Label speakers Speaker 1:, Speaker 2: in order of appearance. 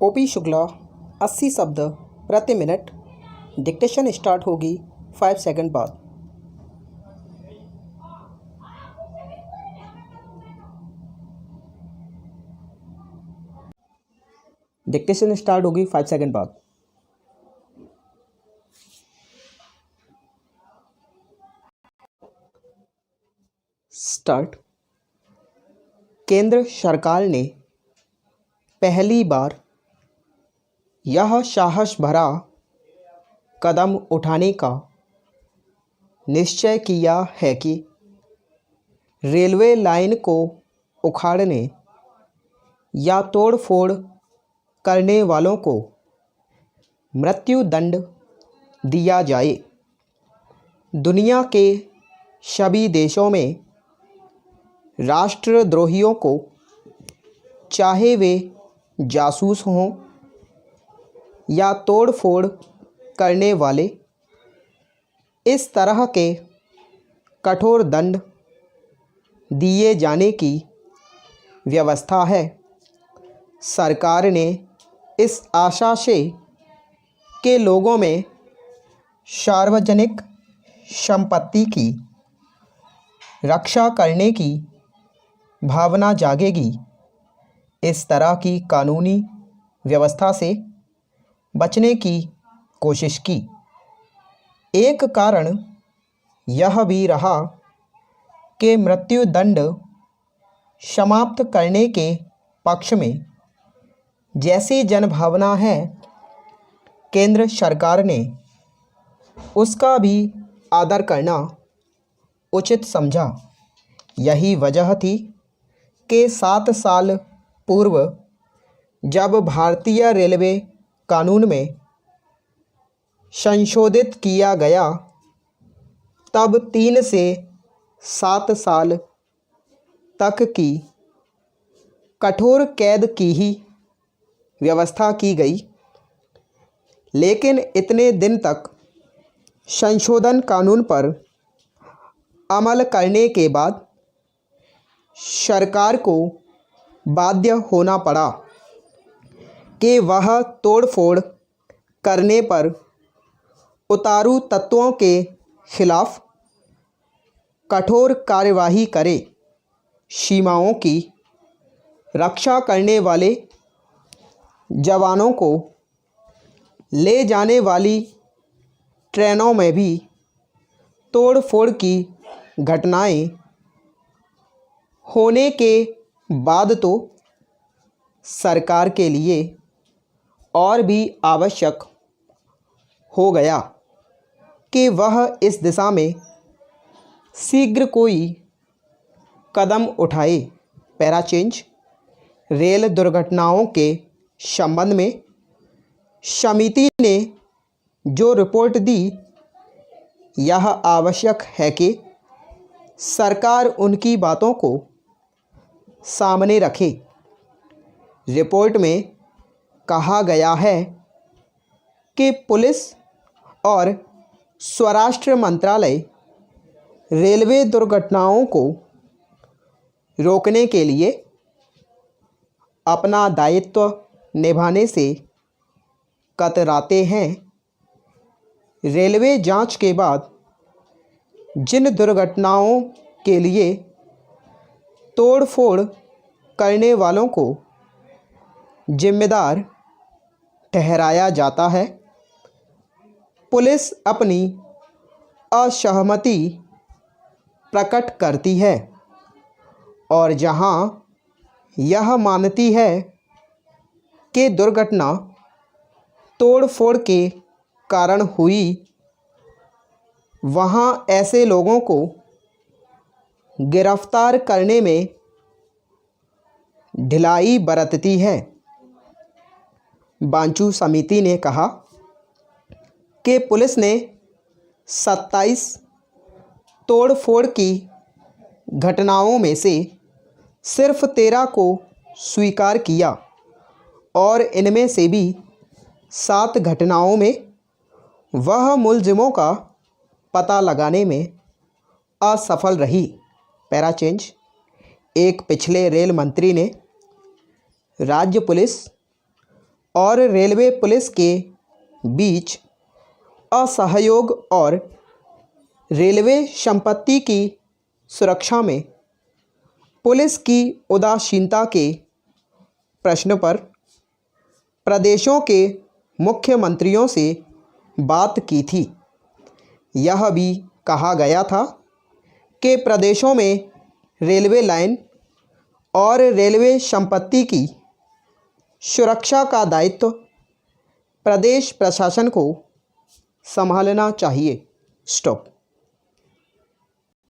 Speaker 1: OP Shukla 80 शब्द प्रति minute. Dictation start होगी 5 सेकंड बाद। डिक्टेशन स्टार्ट होगी 5 सेकंड बाद। स्टार्ट। केंद्र सरकार ने पहली बार यह साहस भरा कदम उठाने का निश्चय किया है कि रेलवे लाइन को उखाड़ने या तोड़फोड़ करने वालों को मृत्युदंड दिया जाए। दुनिया के सभी देशों में राष्ट्रद्रोहियों को, चाहे वे जासूस हों या तोड़फोड़ करने वाले, इस तरह के कठोर दंड दिए जाने की व्यवस्था है। सरकार ने इस आशा से कि लोगों में सार्वजनिक संपत्ति की रक्षा करने की भावना जागेगी, इस तरह की कानूनी व्यवस्था से बचने की कोशिश की। एक कारण यह भी रहा कि मृत्युदंड समाप्त करने के पक्ष में जैसी जनभावना है, केंद्र सरकार ने उसका भी आदर करना उचित समझा। यही वजह थी कि 7 साल पूर्व जब भारतीय रेलवे कानून में संशोधित किया गया, तब 3 से 7 साल तक की कठोर कैद की ही व्यवस्था की गई। लेकिन इतने दिन तक संशोधन कानून पर अमल करने के बाद सरकार को बाध्य होना पड़ा कि वह तोड़फोड़ करने पर उतारू तत्वों के खिलाफ कठोर कार्यवाही करे। सीमाओं की रक्षा करने वाले जवानों को ले जाने वाली ट्रेनों में भी तोड़फोड़ की घटनाएं होने के बाद तो सरकार के लिए और भी आवश्यक हो गया कि वह इस दिशा में शीघ्र कोई कदम उठाए। Para change. रेल दुर्घटनाओं के संबंध में समिति ने जो रिपोर्ट दी, यह आवश्यक है कि सरकार उनकी बातों को सामने रखे। रिपोर्ट में कहा गया है कि पुलिस और स्वराष्ट्र मंत्रालय रेलवे दुर्घटनाओं को रोकने के लिए अपना दायित्व निभाने से कतराते हैं। रेलवे जांच के बाद जिन दुर्घटनाओं के लिए तोड़फोड़ करने वालों को जिम्मेदार ठहराया जाता है, पुलिस अपनी असहमति प्रकट करती है। और जहां यह मानती है कि दुर्घटना तोड़फोड़ के कारण हुई, वहां ऐसे लोगों को गिरफ्तार करने में ढिलाई बरतती है। बांचू समिति ने कहा कि पुलिस ने 27 तोड़फोड़ की घटनाओं में से सिर्फ 13 को स्वीकार किया और इनमें से भी 7 घटनाओं में वह मुलजिमों का पता लगाने में असफल रही। Para change. एक पिछले रेल मंत्री ने राज्य पुलिस और रेलवे पुलिस के बीच असहयोग और रेलवे संपत्ति की सुरक्षा में पुलिस की उदासीनता के प्रश्न पर प्रदेशों के मुख्यमंत्रियों से बात की थी। यह भी कहा गया था कि प्रदेशों में रेलवे लाइन और रेलवे संपत्ति की सुरक्षा का दायित्व प्रदेश प्रशासन को संभालना चाहिए। स्टॉप।